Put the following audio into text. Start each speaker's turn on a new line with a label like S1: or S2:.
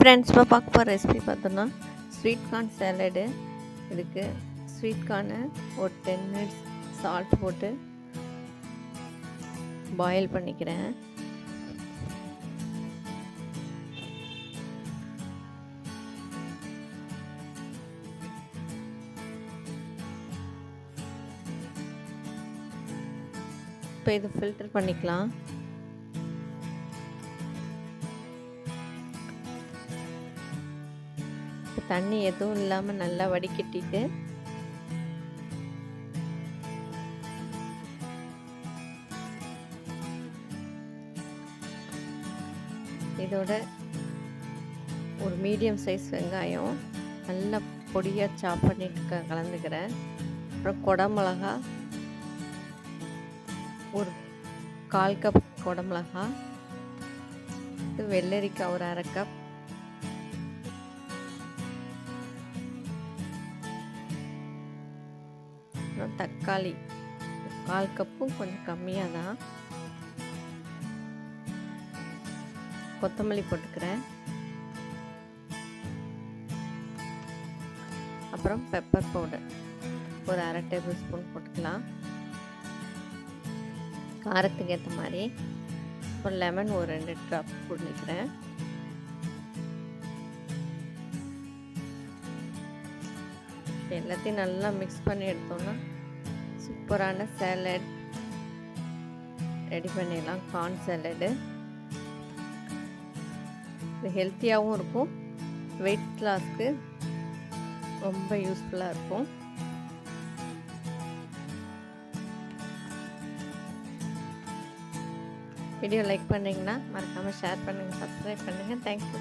S1: Friends இப்போ பார்க்க போகிற ரெசிபி பார்த்தோன்னா ஸ்வீட் கார்ன் சேலடு. இதுக்கு ஸ்வீட் கார்னை ஒரு 10 மினிட்ஸ் சால்ட் போட்டு பாயில் பண்ணிக்கிறேன். இப்போ இது ஃபில்டர் பண்ணிக்கலாம். தண்ணி எதுவும் இல்லாமல் நல்லா வடிகட்டிட்டு இதோட ஒரு மீடியம் சைஸ் வெங்காயம் நல்லா பொடியாக சாப் பண்ணிட்டு கலந்துக்கிறேன். அப்புறம் குடமிளகா ஒரு 1/4 கப் குடமிளகா, இது வெள்ளரிக்காய் ஒரு 1/2 கப், தக்காளி 1/4 கப்பும் கொஞ்சம் கம்மியாக தான், கொத்தமல்லி போட்டுக்கிறேன். அப்புறம் பெப்பர் பவுடர் ஒரு 1/2 டேபிள் ஸ்பூன் போட்டுக்கலாம், காரத்துக்கு ஏற்ற மாதிரி. அப்புறம் லெமன் ஒரு 2 ட்ராப் போட்டுக்கிறேன். எல்லாத்தையும் நல்லா மிக்ஸ் பண்ணி எடுத்தோம்னா சூப்பரான சேலட் ரெடி பண்ணிடலாம். கார்ன் சேலடு இது ஹெல்த்தியாகவும் இருக்கும், வெயிட் லாஸ்க்கு ரொம்ப யூஸ்ஃபுல்லாக இருக்கும். வீடியோ லைக் பண்ணிங்கன்னா மறக்காமல் ஷேர் பண்ணுங்கள், சப்ஸ்கிரைப் பண்ணுங்கள். தேங்க்யூ.